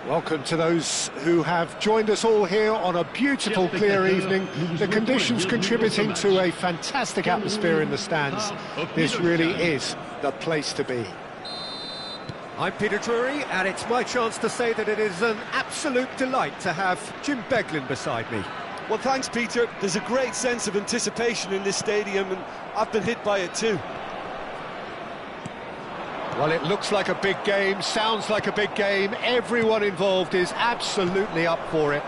Welcome to those who have joined us all here on a beautiful, clear evening. The conditions contributing to a fantastic atmosphere in the stands. This really is the place to be. I'm Peter Drury, and it's my chance to say that it is an absolute delight to have Jim Beglin beside me. Well, thanks, Peter. There's a great sense of anticipation in this stadium, and I've been hit by it too. Well, it looks like a big game, sounds like a big game. Everyone involved is absolutely up for it.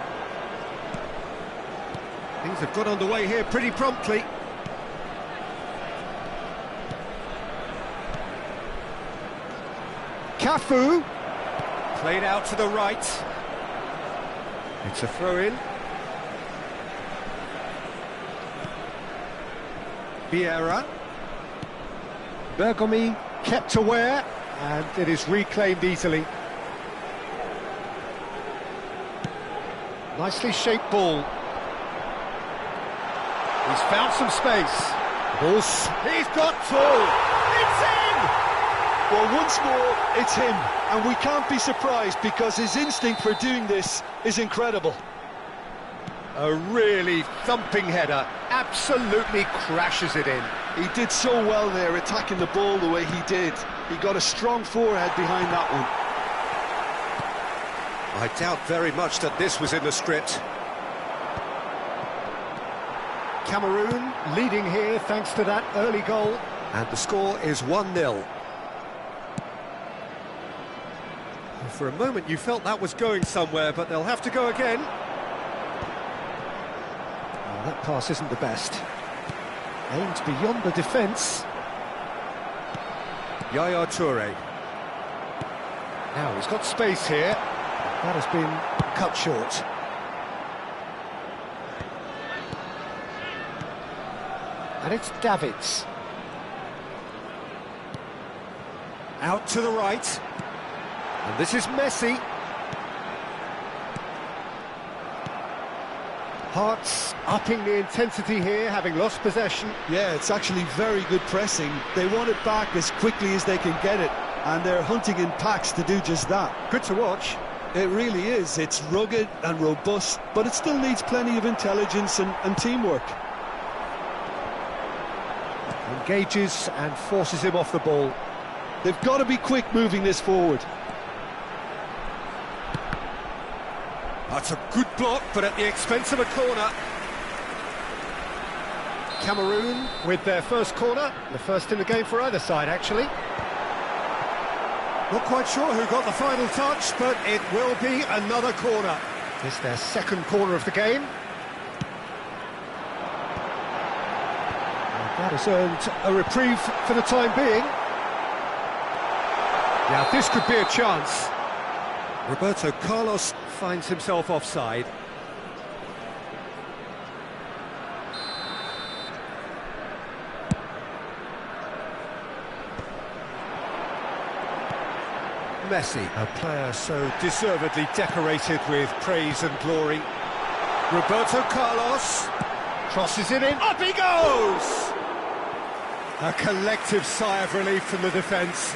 Things have got underway here pretty promptly. Cafu, played out to the right. It's a throw-in. Vieira. Bergomi kept aware, and it is reclaimed easily. Nicely shaped ball. He's found some space. He's got two. It's in! Well, once more, it's him, and we can't be surprised because his instinct for doing this is incredible. A really thumping header, absolutely crashes it in. He did so well there, attacking the ball the way he did. He got a strong forehead behind that one. I doubt very much that this was in the script. Cameroon leading here thanks to that early goal. And the score is 1-0. For a moment you felt that was going somewhere, but they'll have to go again. Oh, that pass isn't the best. Aimed beyond the defence. Yaya Toure. Now he's got space here. That has been cut short. And it's Davids. Out to the right. And this is Messi. Hearts upping the intensity here, having lost possession. Yeah, it's actually very good pressing. They want it back as quickly as they can get it, and they're hunting in packs to do just that. Good to watch. It really is. It's rugged and robust, but it still needs plenty of intelligence and teamwork. Engages and forces him off the ball. They've got to be quick moving this forward. That's a good block, but at the expense of a corner. Cameroon with their first corner, the first in the game for either side, actually. Not quite sure who got the final touch, but it will be another corner. It's their second corner of the game. And that has earned a reprieve for the time being. Now, this could be a chance. Roberto Carlos finds himself offside. Messi, a player so deservedly decorated with praise and glory. Roberto Carlos crosses it in. Up he goes! A collective sigh of relief from the defence.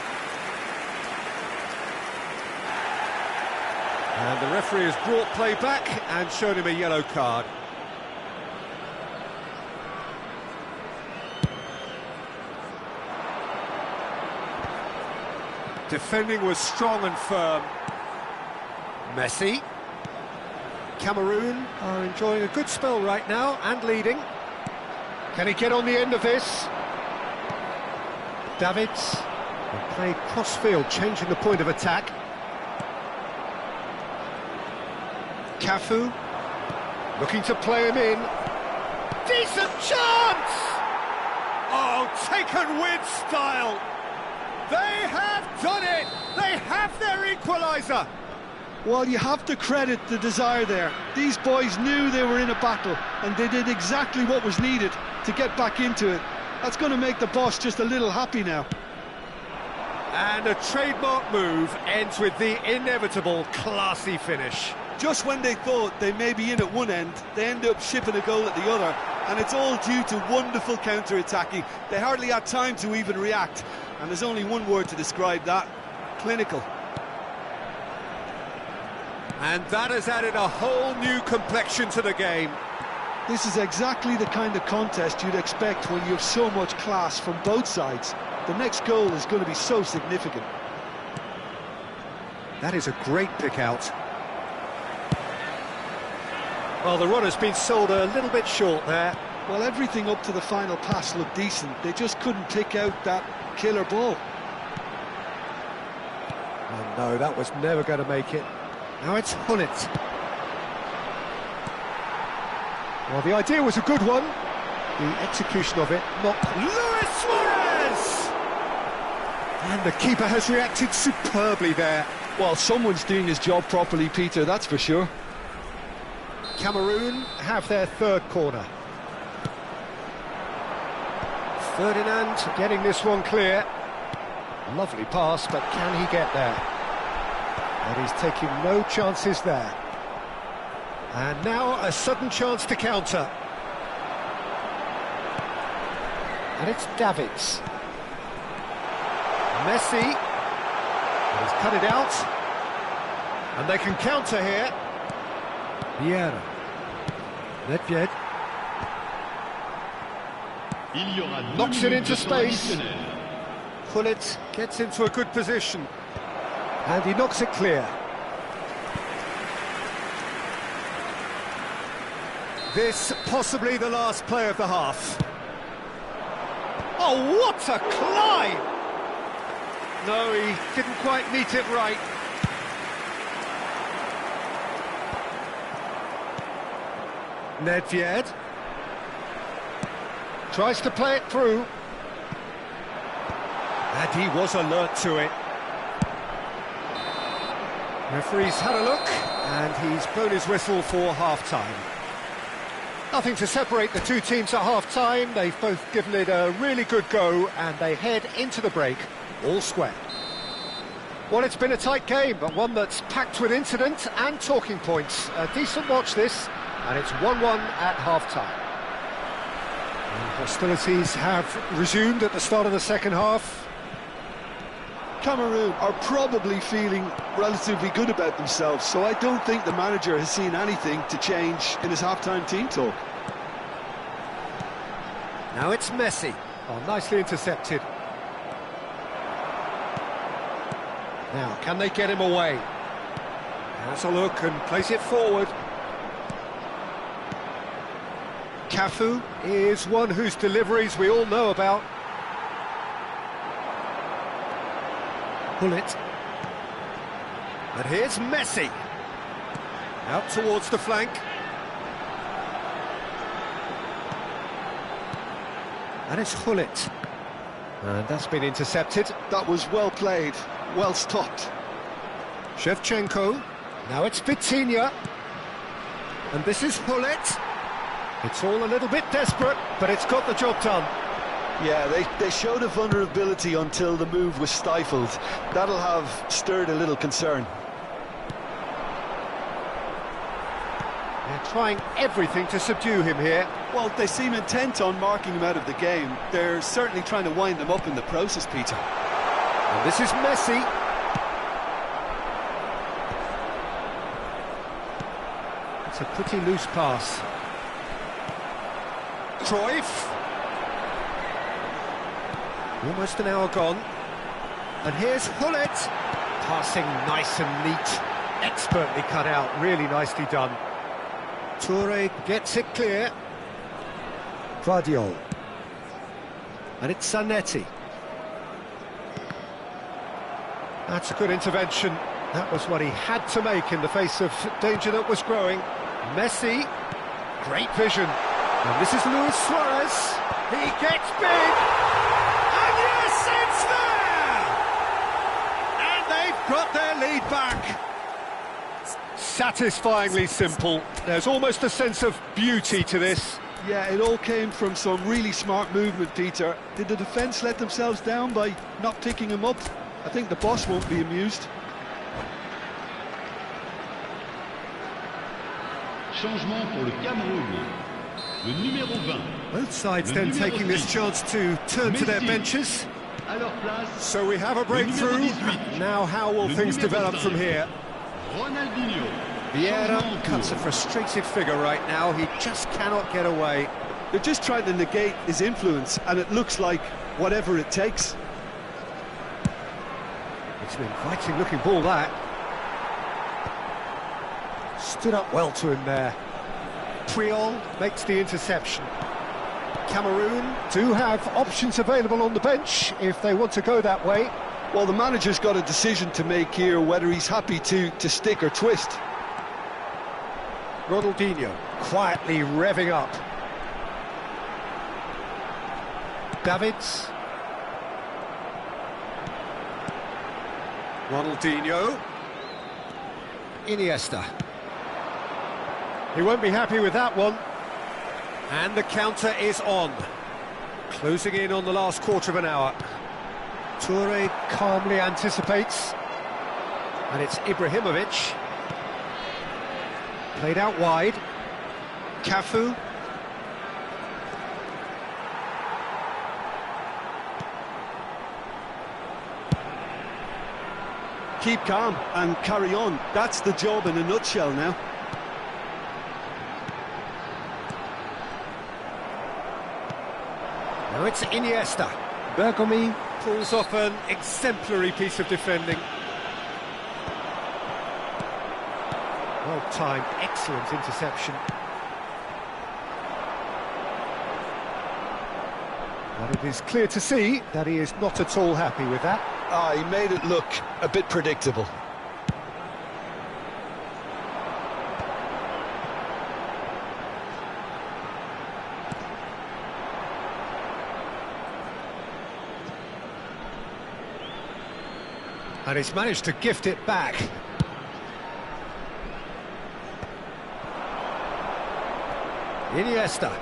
And the referee has brought play back and shown him a yellow card. Defending was strong and firm. Messi. Cameroon are enjoying a good spell right now and leading. Can he get on the end of this? Davids. Played cross-field, changing the point of attack. Cafu, looking to play him in. Decent chance! Oh, taken with style! They have done it! They have their equaliser! Well, you have to credit the desire there. These boys knew they were in a battle, and they did exactly what was needed to get back into it. That's going to make the boss just a little happy now. And a trademark move ends with the inevitable classy finish. Just when they thought they may be in at one end, they end up shipping a goal at the other, and it's all due to wonderful counter-attacking. They hardly had time to even react, and there's only one word to describe that: clinical. And that has added a whole new complexion to the game. This is exactly the kind of contest you'd expect when you have so much class from both sides. The next goal is going to be so significant. That is a great pick out. Well, the run has been sold a little bit short there. Well, everything up to the final pass looked decent. They just couldn't pick out that killer ball. Oh no, that was never going to make it. Now it's Hullet. Well, the idea was a good one. The execution of it, not... Luis Suarez! And the keeper has reacted superbly there. Well, someone's doing his job properly, Peter, that's for sure. Cameroon have their third corner. Ferdinand getting this one clear. Lovely pass, but can he get there? And he's taking no chances there. And now a sudden chance to counter. And it's Davids. Messi. He's cut it out. And they can counter here. Vieira. Nedved. Knocks it into space. Hullet gets into a good position. And he knocks it clear. This possibly the last play of the half. Oh, what a climb! No, he didn't quite meet it right. Nedved tries to play it through. And he was alert to it. Referee's had a look, and he's blown his whistle for half-time. Nothing to separate the two teams at half-time. They've both given it a really good go, and they head into the break all square. Well, it's been a tight game, but one that's packed with incident and talking points. A decent watch this, and it's 1-1 at half-time. Hostilities have resumed at the start of the second half. Cameroon are probably feeling relatively good about themselves, so I don't think the manager has seen anything to change in his half-time team talk. Now it's Messi. Oh, nicely intercepted. Now, can they get him away? Has a look and plays it forward. Cafu is one whose deliveries we all know about. Hullet. And here's Messi. Out towards the flank. And it's Hullet. And that's been intercepted. That was well played, well stopped. Shevchenko. Now it's Vitinha. And this is Hullet. It's all a little bit desperate, but it's got the job done. Yeah, they showed a vulnerability until the move was stifled. That'll have stirred a little concern. They're trying everything to subdue him here. Well, they seem intent on marking him out of the game. They're certainly trying to wind him up in the process, Peter. And this is Messi. It's a pretty loose pass. Cruyff. Almost an hour gone. And here's Hullet. Passing nice and neat. Expertly cut out. Really nicely done. Toure gets it clear. Guardiol. And it's Zanetti. That's a good intervention. That was what he had to make in the face of danger that was growing. Messi. Great vision. And this is Luis Suarez. He gets big. And yes, it's there! And they've got their lead back. Satisfyingly simple. There's almost a sense of beauty to this. Yeah, it all came from some really smart movement, Peter. Did the defence let themselves down by not picking him up? I think the boss won't be amused. Changement pour le Cameroun. Le numéro 20. Both sides then taking this chance to turn to their benches. So we have a breakthrough. Now how will things develop from here? Ronaldinho. Vieira cuts a frustrated figure right now. He just cannot get away. They're just trying to negate his influence, and it looks like whatever it takes. It's an inviting looking ball, that. Stood up well to him there. Triol makes the interception. Cameroon do have options available on the bench if they want to go that way. Well, the manager's got a decision to make here, whether he's happy to stick or twist. Ronaldinho quietly revving up. Davids. Ronaldinho. Iniesta. He won't be happy with that one. And the counter is on. Closing in on the last quarter of an hour. Toure calmly anticipates. And it's Ibrahimovic. Played out wide. Cafu. Keep calm and carry on. That's the job in a nutshell now. Now it's Iniesta. Bergomi pulls off an exemplary piece of defending. Well-timed, excellent interception. But it is clear to see that he is not at all happy with that. He made it look a bit predictable. And he's managed to gift it back. Iniesta.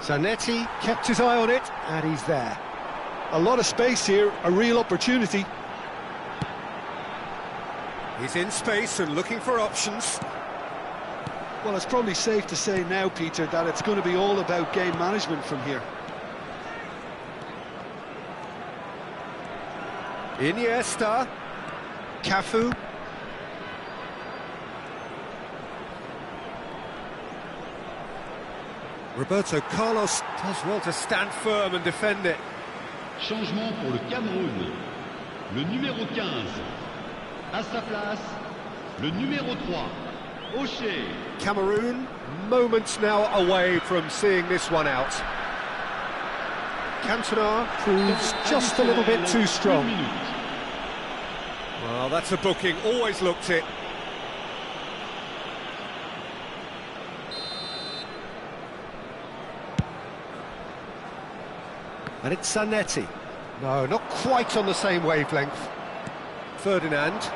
Zanetti kept his eye on it, and he's there. A lot of space here, a real opportunity. He's in space and looking for options. Well, it's probably safe to say now, Peter, that it's going to be all about game management from here. Iniesta. Cafu. Roberto Carlos does well to stand firm and defend it. Changement pour le Cameroun. Le numéro 15. À sa place, le numéro 3. O'Shea. Cameroon, moments now away from seeing this one out. Cantona proves just a little bit too strong. Well, that's a booking, always looked it. And it's Zanetti. No, not quite on the same wavelength. Ferdinand,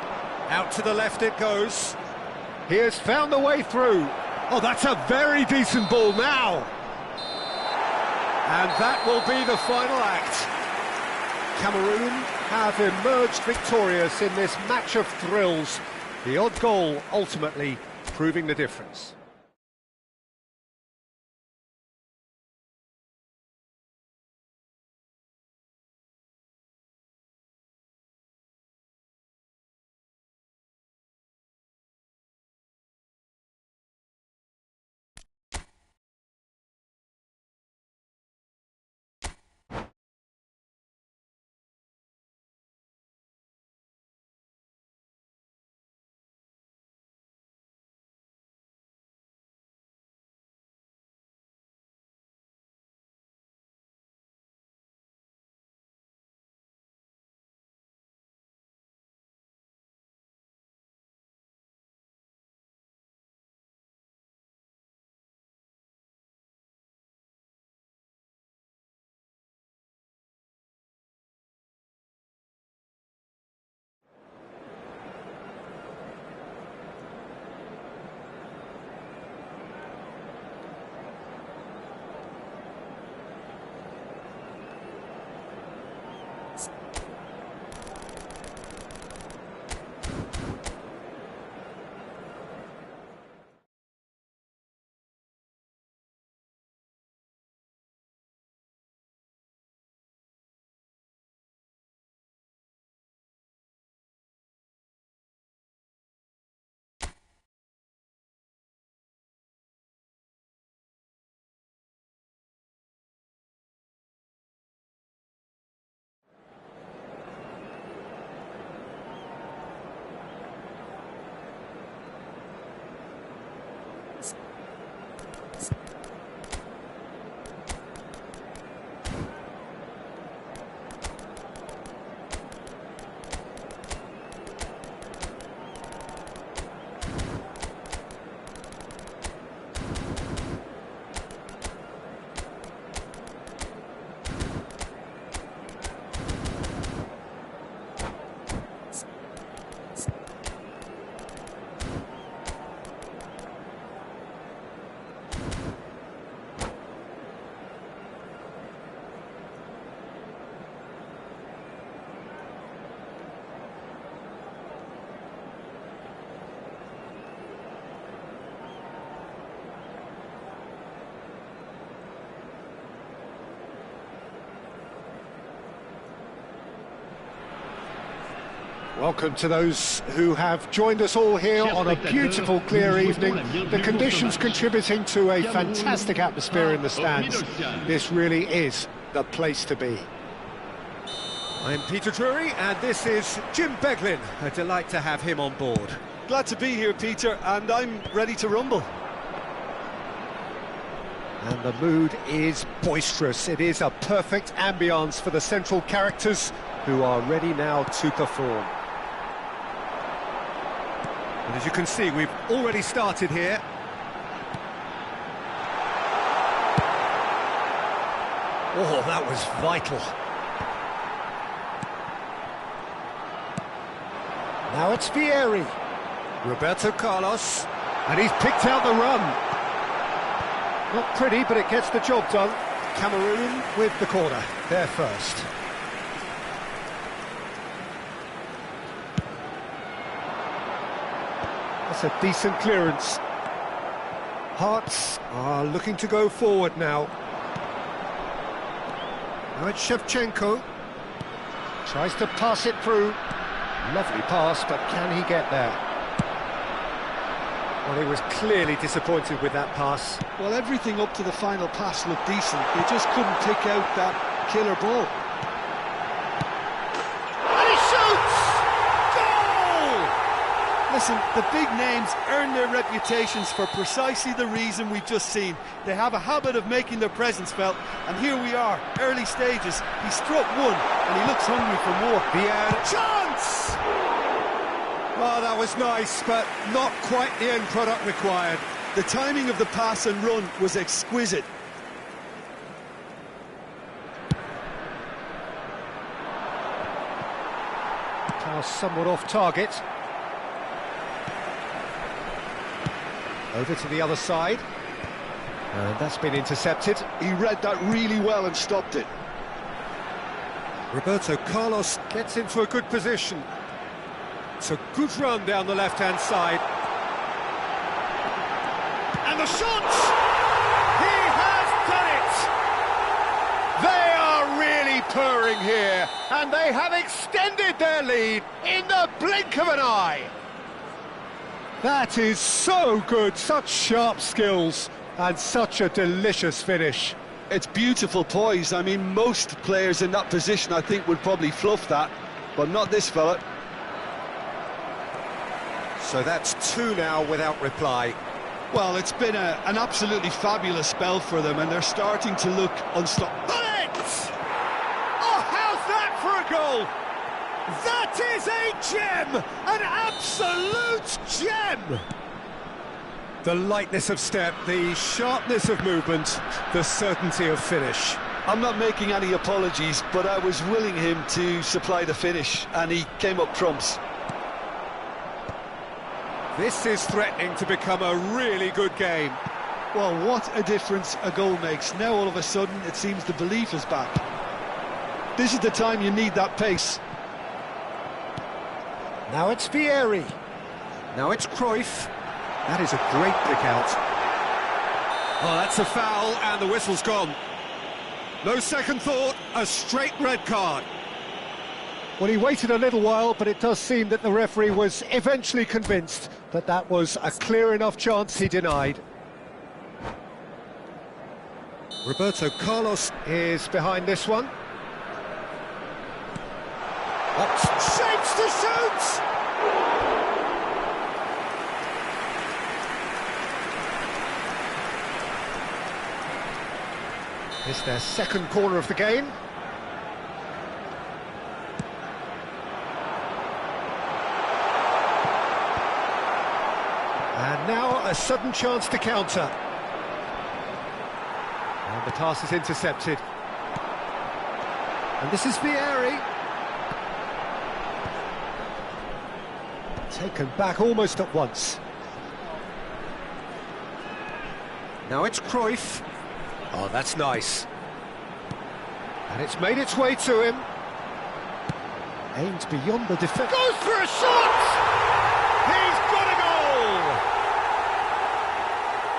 out to the left it goes. He has found the way through. Oh, that's a very decent ball now. And that will be the final act. Cameroon have emerged victorious in this match of thrills. The odd goal ultimately proving the difference. Welcome to those who have joined us all here on a beautiful, clear evening. The conditions contributing to a fantastic atmosphere in the stands. This really is the place to be. I'm Peter Drury, and this is Jim Beglin. A delight to have him on board. Glad to be here, Peter, and I'm ready to rumble. And the mood is boisterous. It is a perfect ambience for the central characters who are ready now to perform. And as you can see, we've already started here. Oh, that was vital. Now it's Vieri. Roberto Carlos. And he's picked out the run. Not pretty, but it gets the job done. Cameroon with the corner. They're first. That's a decent clearance. Hearts are looking to go forward now. Now it's Shevchenko. Tries to pass it through. Lovely pass, but can he get there? Well, he was clearly disappointed with that pass. Well, everything up to the final pass looked decent. They just couldn't pick out that killer ball. And he shoots! Goal! Listen, the big names earn their reputations for precisely the reason we've just seen. They have a habit of making their presence felt, and here we are, early stages. He struck one, and he looks hungry for more. Chance! Oh, that was nice, but not quite the end product required. The timing of the pass and run was exquisite. Pass somewhat off target. Over to the other side. And that's been intercepted. He read that really well and stopped it. Roberto Carlos gets into a good position. It's a good run down the left-hand side. And the shot! He has done it! They are really purring here, and they have extended their lead in the blink of an eye. That is so good, such sharp skills, and such a delicious finish. It's beautiful poise. I mean, most players in that position, I think, would probably fluff that, but not this fella. So that's two now without reply. Well, it's been an absolutely fabulous spell for them, and they're starting to look unstoppable. Oh, how's that for a goal? That is a gem! An absolute gem! The lightness of step, the sharpness of movement, the certainty of finish. I'm not making any apologies, but I was willing him to supply the finish, and he came up trumps. This is threatening to become a really good game. Well, what a difference a goal makes. Now all of a sudden it seems the belief is back. This is the time you need that pace. Now it's Vieri. Now it's Cruyff. That is a great pick out. Oh, that's a foul, and the whistle's gone. No second thought, a straight red card. Well, he waited a little while, but it does seem that the referee was eventually convinced that that was a clear enough chance he denied. Roberto Carlos is behind this one. shapes to shoot! It's their second corner of the game. And now a sudden chance to counter. And the pass is intercepted. And this is Vieri. Taken back almost at once. Now it's Cruyff. Oh, that's nice. And it's made its way to him. Aimed beyond the defence. Goes for a shot! He's got a goal!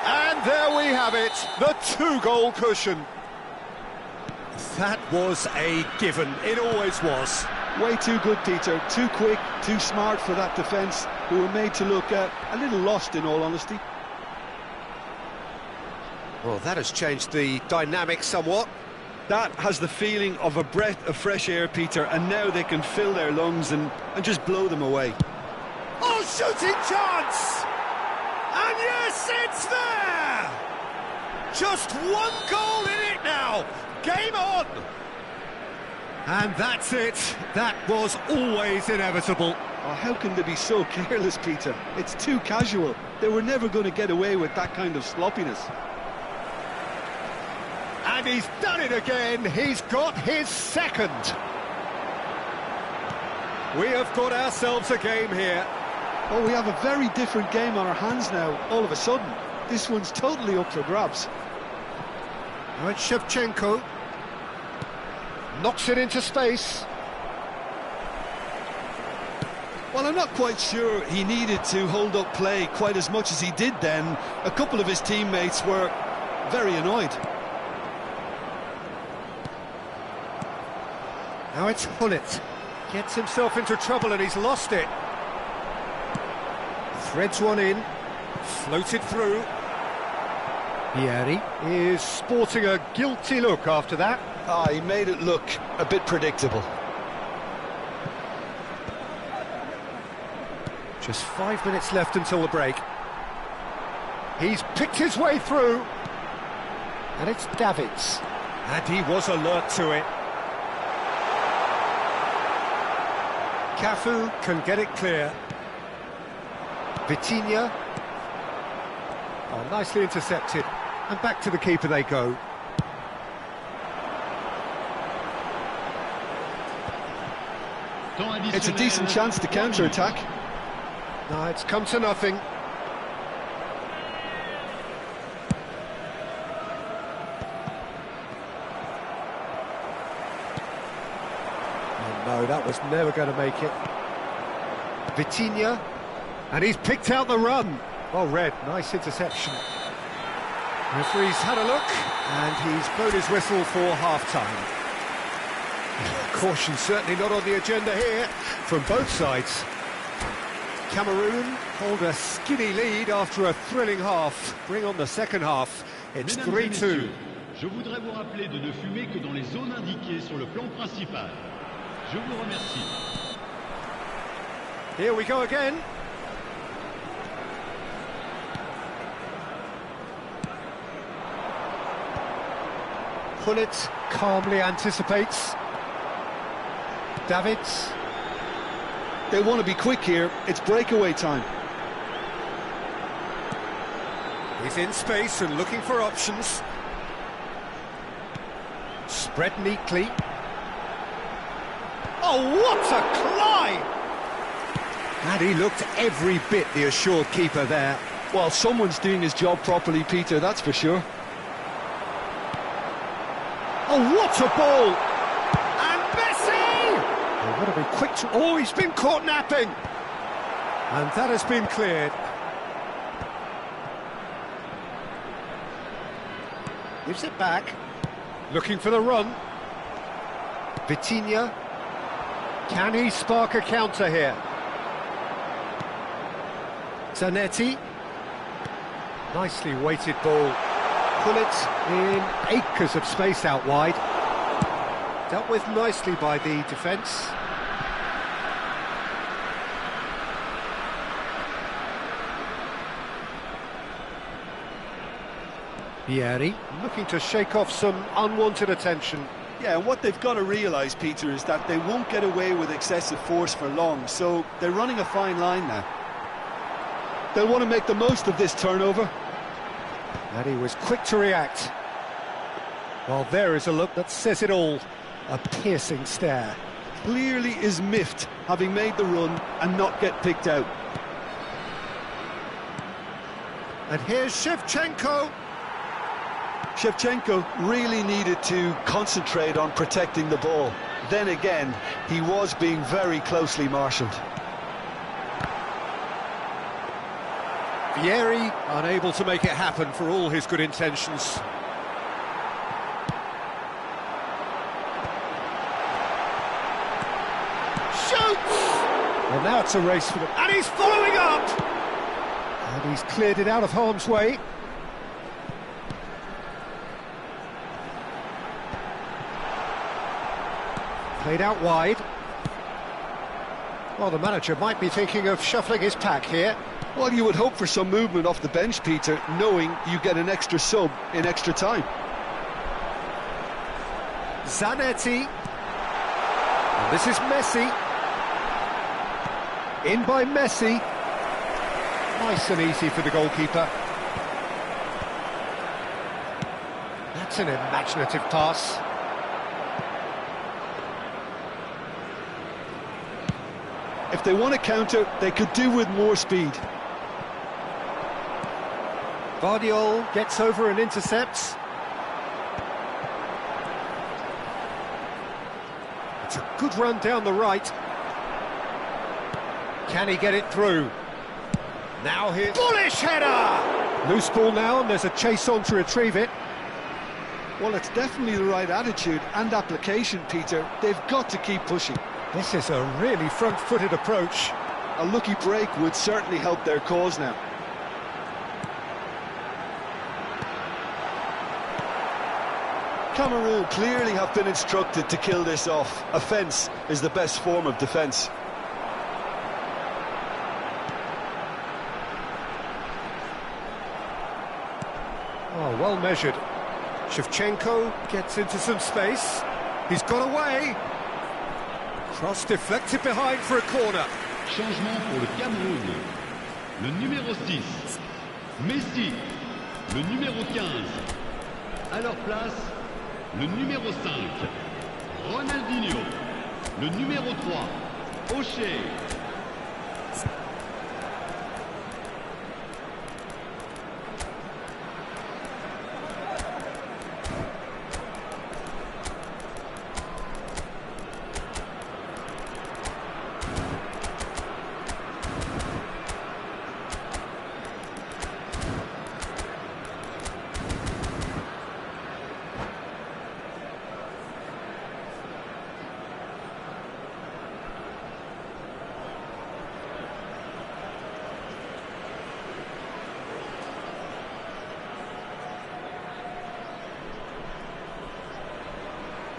And there we have it, the two-goal cushion. That was a given, it always was. Way too good, Peter. Too quick, too smart for that defence, who were made to look a little lost, in all honesty. Well, that has changed the dynamic somewhat. That has the feeling of a breath of fresh air, Peter, and now they can fill their lungs and just blow them away. Oh, shooting chance! And yes, it's there! Just one goal in it now! Game on! And that's it. That was always inevitable. Oh, how can they be so careless, Peter? It's too casual. They were never going to get away with that kind of sloppiness. And he's done it again. He's got his second. We have got ourselves a game here. Oh, we have a very different game on our hands now, all of a sudden. This one's totally up for grabs. Now it's Shevchenko. Knocks it into space. Well, I'm not quite sure he needed to hold up play quite as much as he did then. A couple of his teammates were very annoyed. Now it's Hullet. Gets himself into trouble and he's lost it. Threads one in. Floated through. Vieri is sporting a guilty look after that. Ah, he made it look a bit predictable. Just 5 minutes left until the break. He's picked his way through. And it's Davids. And he was alert to it. Cafu can get it clear. Vitinha. Oh, nicely intercepted. And back to the keeper they go. It's a decent chance to counter-attack. No, it's come to nothing. Oh no, that was never going to make it. Vitinha. And he's picked out the run. Well read, nice interception. Referee's had a look, and he's blown his whistle for half-time. Caution certainly not on the agenda here from both sides. Cameroon hold a skinny lead after a thrilling half. Bring on the second half. It's 3-2. Je voudrais vous rappeler de ne fumer que dans les zones indiquées sur le plan principal. Je vous remercie. Here we go again. Hullet calmly anticipates. Davids. They want to be quick here. It's breakaway time. He's in space and looking for options. Spread neatly. Oh, what a climb! And he looked every bit the assured keeper there. Well, someone's doing his job properly, Peter, that's for sure. Oh, what a ball! And Messi! They've got to be quick to... Oh, he's been caught napping! And that has been cleared. Gives it back. Looking for the run. Vitinha. Can he spark a counter here? Zanetti. Nicely weighted ball. Hullet in acres of space out wide. Dealt with nicely by the defence. Vieri looking to shake off some unwanted attention. Yeah, and what they've got to realise, Peter, is that they won't get away with excessive force for long, so they're running a fine line now. They'll want to make the most of this turnover. And he was quick to react. Well, there is a look that says it all. A piercing stare. Clearly is miffed, having made the run and not get picked out. And here's Shevchenko. Shevchenko really needed to concentrate on protecting the ball. Then again, he was being very closely marshalled. Vieri unable to make it happen for all his good intentions. Shoots! Well, now it's a race for them. And he's following up! And he's cleared it out of harm's way. Played out wide. Well, the manager might be thinking of shuffling his pack here. Well, you would hope for some movement off the bench, Peter, knowing you get an extra sub in extra time. Zanetti. And this is Messi. In by Messi. Nice and easy for the goalkeeper. That's an imaginative pass. If they want to counter, they could do with more speed. Vardiol gets over and intercepts. It's a good run down the right. Can he get it through? Now here, bullish header! Loose ball now, and there's a chase on to retrieve it. Well, it's definitely the right attitude and application, Peter. They've got to keep pushing. This is a really front-footed approach. A lucky break would certainly help their cause now. Cameroon clearly have been instructed to kill this off. Offence is the best form of defence. Oh, well measured. Shevchenko gets into some space. He's got away. Cross deflected behind for a corner. Changement pour le Cameroun. Le numéro 6, Messi. Le numéro 15. À leur place, le numéro 5, Ronaldinho. Le numéro 3, O'Shea.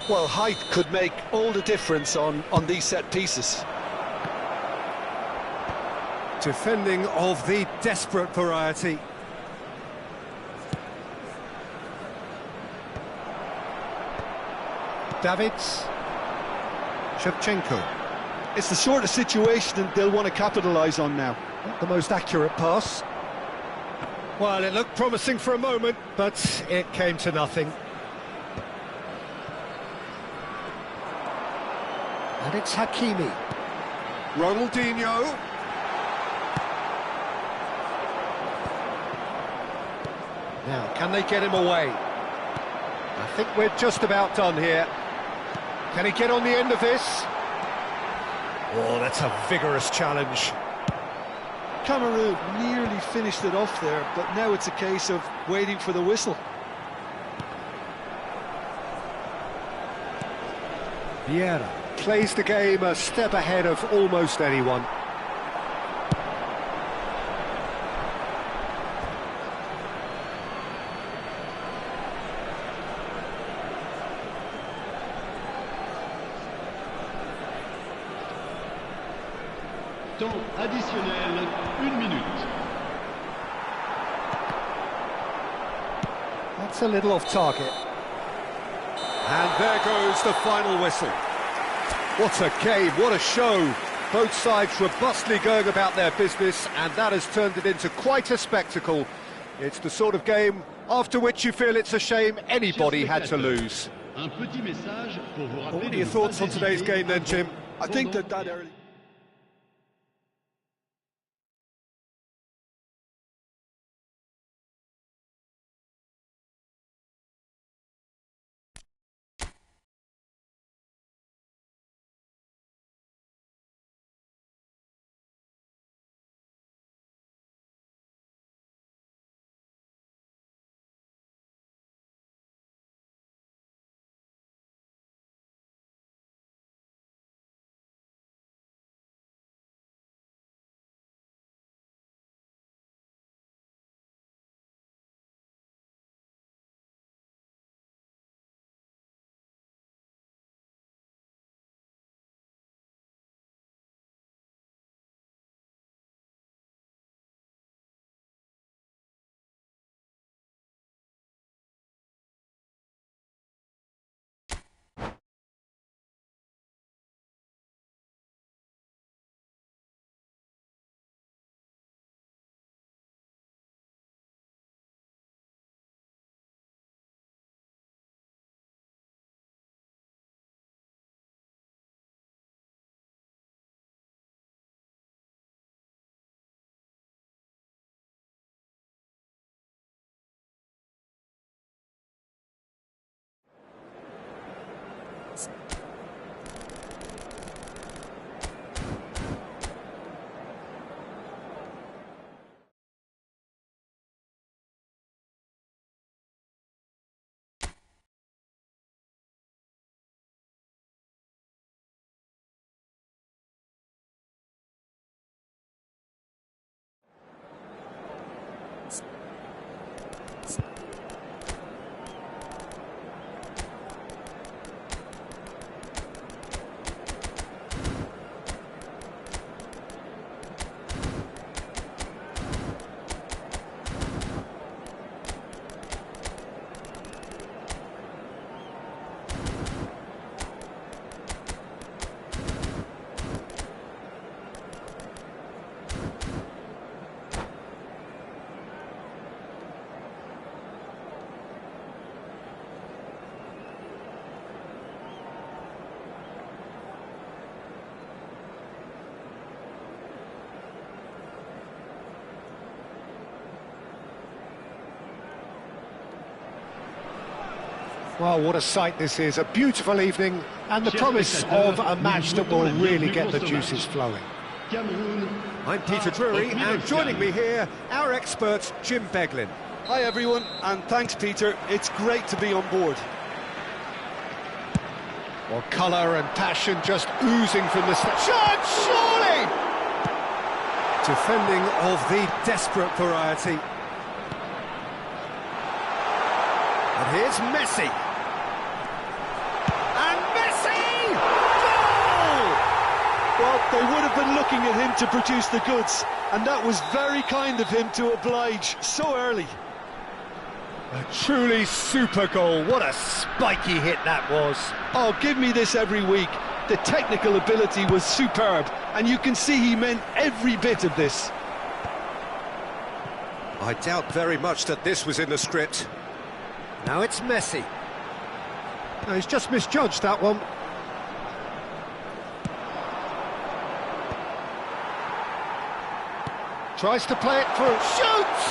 Well, height could make all the difference on these set pieces. Defending of the desperate variety. Davids. Shevchenko. It's the sort of situation they'll want to capitalise on now. Not the most accurate pass. Well, it looked promising for a moment, but it came to nothing. And it's Hakimi. Ronaldinho. Now, can they get him away? I think we're just about done here. Can he get on the end of this? Oh, that's a vigorous challenge. Cameroon nearly finished it off there, but now it's a case of waiting for the whistle. Vieira plays the game a step ahead of almost anyone. Temps additionnel, 1 minute. That's a little off target. And there goes the final whistle. What a game, what a show. Both sides robustly going about their business, and that has turned it into quite a spectacle. It's the sort of game after which you feel it's a shame anybody had to lose. What are your thoughts on today's game then, Jim? I think that early... Well, what a sight this is, a beautiful evening, and the promise of a match that will really get the juices flowing. I'm Peter Drury, and joining me here, our expert, Jim Beglin. Hi everyone, and thanks Peter, it's great to be on board. Well, colour and passion just oozing from the shot, surely! Defending of the desperate variety. And here's Messi. And Messi! Goal! Well, they would have been looking at him to produce the goods, and that was very kind of him to oblige so early. A truly super goal. What a spiky hit that was. Oh, give me this every week. The technical ability was superb, and you can see he meant every bit of this. I doubt very much that this was in the script. Now it's Messi. No, he's just misjudged that one. Tries to play it through, shoots!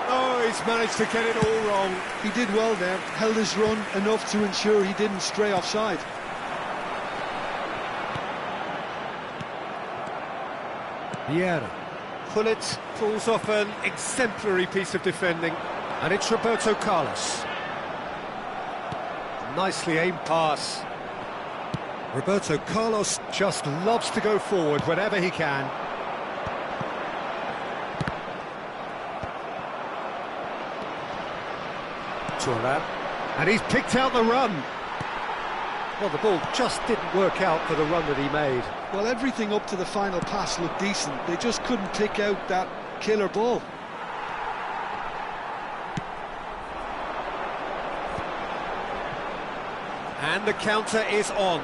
Oh, he's managed to get it all wrong. He did well there, held his run enough to ensure he didn't stray offside. Vieira. Pullet pulls off an exemplary piece of defending. And it's Roberto Carlos. Nicely aimed pass. Roberto Carlos just loves to go forward whenever he can. Turan. And he's picked out the run. Well, the ball just didn't work out for the run that he made. Well, everything up to the final pass looked decent. They just couldn't pick out that killer ball. And the counter is on.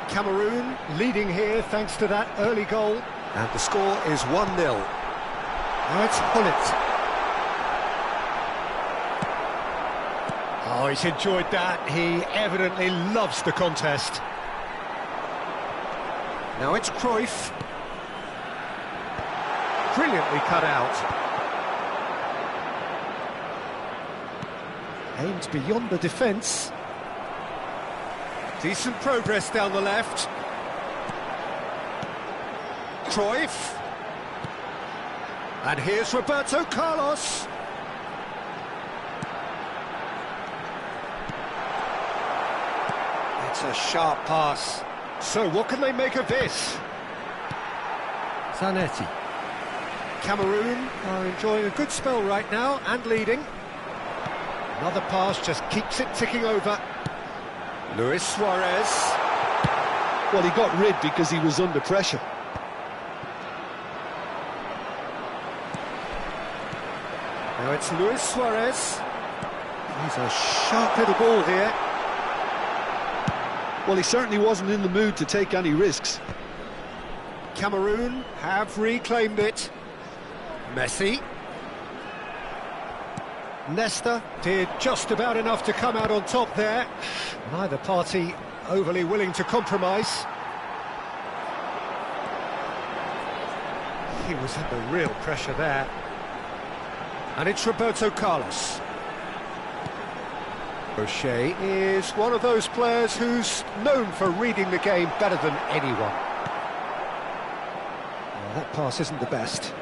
Cameroon leading here thanks to that early goal. And the score is 1-0. Now it's Hullet. Oh, he's enjoyed that. He evidently loves the contest. Now it's Cruyff. Brilliantly cut out. Aims beyond the defence. Decent progress down the left. Cruyff. And here's Roberto Carlos. It's a sharp pass. So what can they make of this? Zanetti. Cameroon are enjoying a good spell right now and leading. Another pass just keeps it ticking over. Luis Suarez. Well, he got rid because he was under pressure. Now it's Luis Suarez. He's a sharp little ball here. Well, he certainly wasn't in the mood to take any risks. Cameroon have reclaimed it. Messi. Nesta did just about enough to come out on top there. Neither party overly willing to compromise. He was under real pressure there. And it's Roberto Carlos. O'Shea is one of those players who's known for reading the game better than anyone. Well, that pass isn't the best.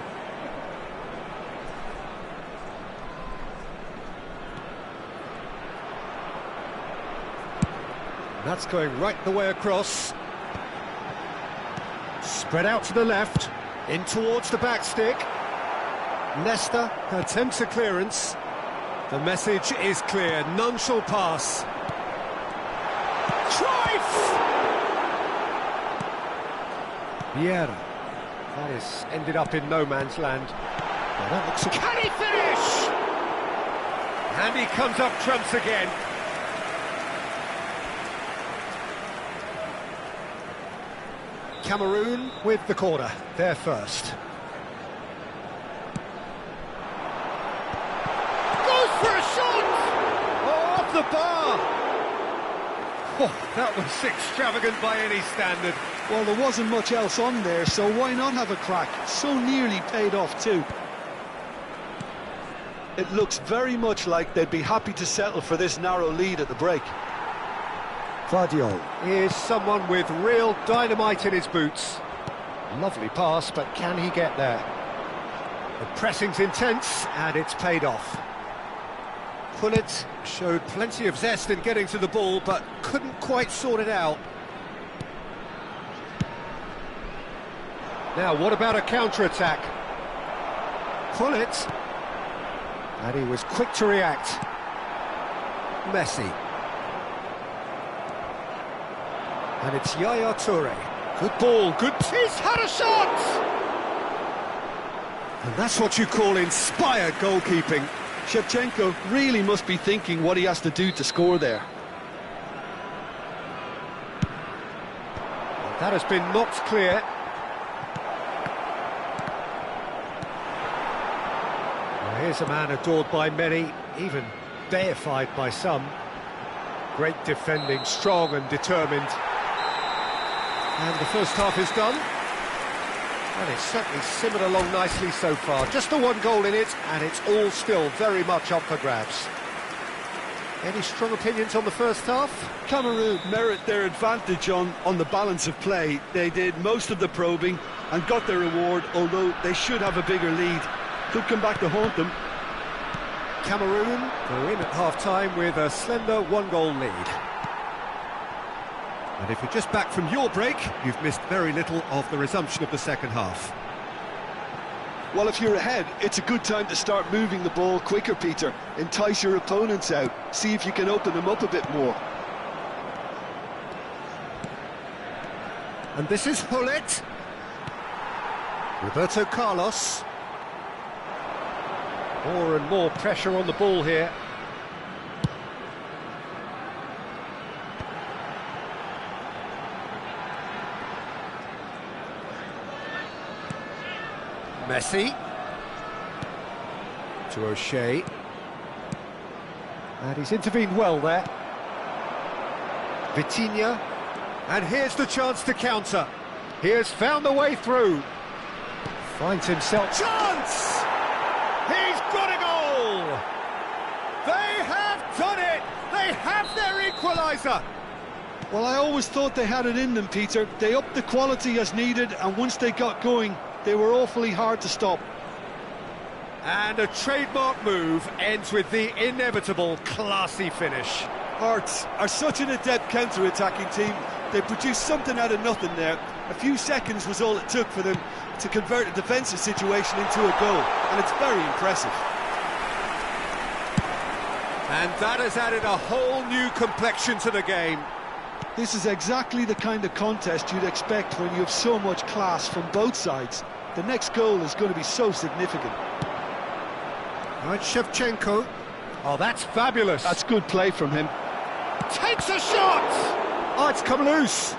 That's going right the way across. Spread out to the left, in towards the back stick. Nesta attempts a clearance. The message is clear, none shall pass. Cruyff! Vieira. That is ended up in no man's land. Well, that looks... Can he finish? And he comes up trumps again. Cameroon with the corner, they're first. Goes for a shot! Oh, off the bar! Oh, that was extravagant by any standard. Well, there wasn't much else on there, so why not have a crack? So nearly paid off too. It looks very much like they'd be happy to settle for this narrow lead at the break. Guardiola is someone with real dynamite in his boots. Lovely pass, but can he get there? The pressing's intense, and it's paid off. Hullet showed plenty of zest in getting to the ball, but couldn't quite sort it out. Now, what about a counter-attack? Hullet. And he was quick to react. Messi. And it's Yaya Toure. Good ball, good... He's had a shot! And that's what you call inspired goalkeeping. Shevchenko really must be thinking what he has to do to score there. That has been knocked clear. Well, here's a man adored by many, even deified by some. Great defending, strong and determined. And the first half is done. And it's certainly simmered along nicely so far. Just the one goal in it, and it's all still very much up for grabs. Any strong opinions on the first half? Cameroon merit their advantage on the balance of play. They did most of the probing and got their reward, although they should have a bigger lead. Could come back to haunt them. Cameroon go in at half-time with a slender one-goal lead. And if you're just back from your break, you've missed very little of the resumption of the second half. Well, if you're ahead, it's a good time to start moving the ball quicker, Peter. Entice your opponents out. See if you can open them up a bit more. And this is Hullet. Roberto Carlos. More and more pressure on the ball here. Messi. To O'Shea. And he's intervened well there. Vitinha. And here's the chance to counter. He has found the way through. Finds himself... Chance! He's got a goal! They have done it! They have their equaliser! Well, I always thought they had it in them, Peter. They upped the quality as needed, and once they got going, they were awfully hard to stop. And a trademark move ends with the inevitable classy finish. Hearts are such an adept counter-attacking team. They produced something out of nothing there. A few seconds was all it took for them to convert a defensive situation into a goal, and it's very impressive. And that has added a whole new complexion to the game. This is exactly the kind of contest you'd expect when you have so much class from both sides. The next goal is going to be so significant. Right, Shevchenko. Oh, that's fabulous. That's good play from him. Takes a shot! Oh, it's come loose.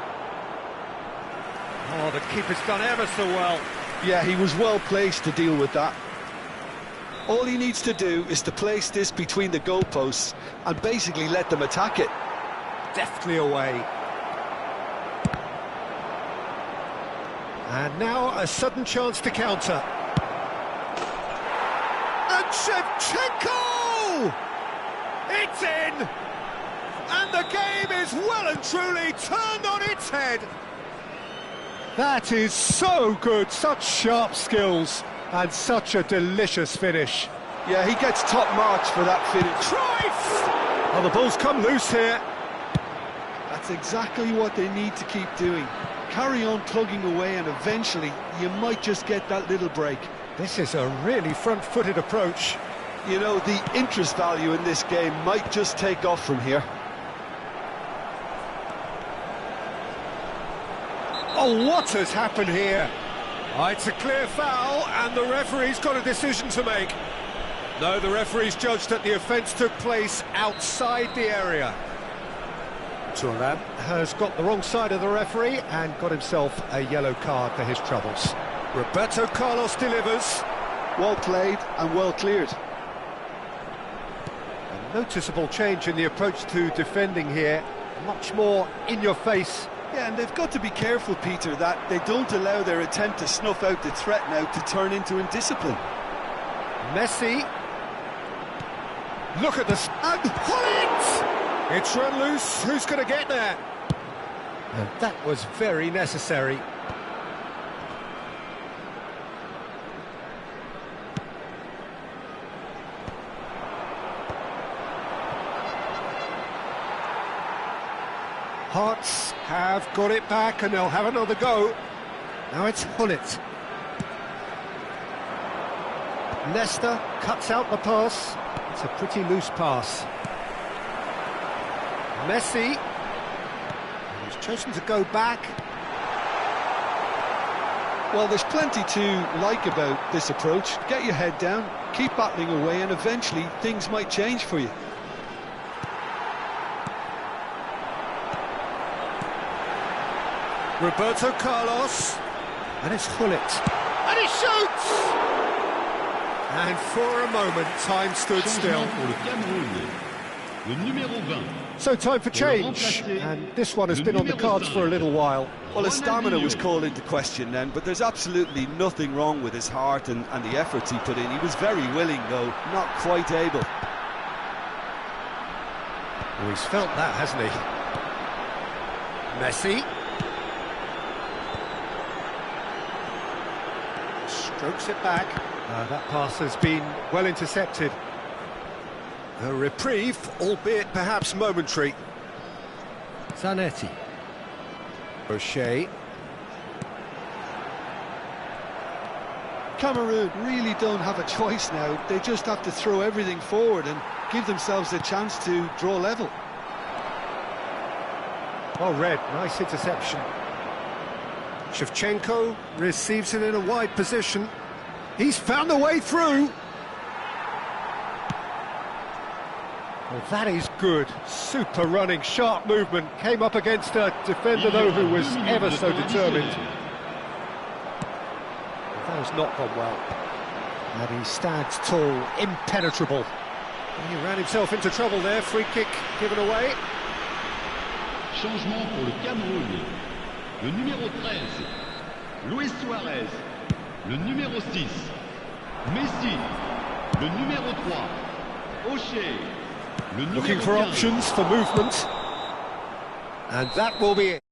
Oh, the keeper's done ever so well. Yeah, he was well placed to deal with that. All he needs to do is to place this between the goalposts and basically let them attack it. Deftly away. And now a sudden chance to counter. And Shevchenko! It's in! And the game is well and truly turned on its head. That is so good, such sharp skills, and such a delicious finish. Yeah, he gets top marks for that finish. Cruyff! Oh, the ball's come loose here. That's exactly what they need to keep doing. Carry on plugging away, and eventually you might just get that little break. This is a really front-footed approach. You know, the interest value in this game might just take off from here. Oh, what has happened here? Oh, it's a clear foul, and the referee's got a decision to make. No, the referee's judged that the offence took place outside the area. Thuram has got the wrong side of the referee and got himself a yellow card for his troubles. Roberto Carlos delivers. Well played and well cleared. A noticeable change in the approach to defending here. Much more in your face. Yeah, and they've got to be careful, Peter, that they don't allow their attempt to snuff out the threat now to turn into indiscipline. Messi. Look at this. And pull it! It's run loose. Who's going to get there? And that was very necessary. Hearts have got it back and they'll have another go. Now it's Hullet. Nesta cuts out the pass. It's a pretty loose pass. Messi. He's chosen to go back. Well, there's plenty to like about this approach. Get your head down, keep battling away, and eventually things might change for you. Roberto Carlos, and it's Hullet, and he shoots! And for a moment, time stood still. So time for change, and this one has been on the cards for a little while. Well, his stamina was called into question then, but there's absolutely nothing wrong with his heart and the efforts he put in. He was very willing, though, not quite able. Well, he's felt that, hasn't he? Messi. Strokes it back. That pass has been well intercepted. A reprieve, albeit perhaps momentary. Zanetti. O'Shea. Cameroon really don't have a choice now. They just have to throw everything forward and give themselves a chance to draw level. Well read, nice interception. Shevchenko receives it in a wide position. He's found a way through. Well, that is good. Super running, sharp movement. Came up against a defender, though, who was ever so determined. That That has not gone well. And he stands tall, impenetrable. He ran himself into trouble there, free kick given away. Changement pour le Cameroun. Le numéro 13, Luis Suarez. Le numéro 6, Messi. Le numéro 3, O'Shea. Le numéro Looking for 15. options for movement. And that will be it.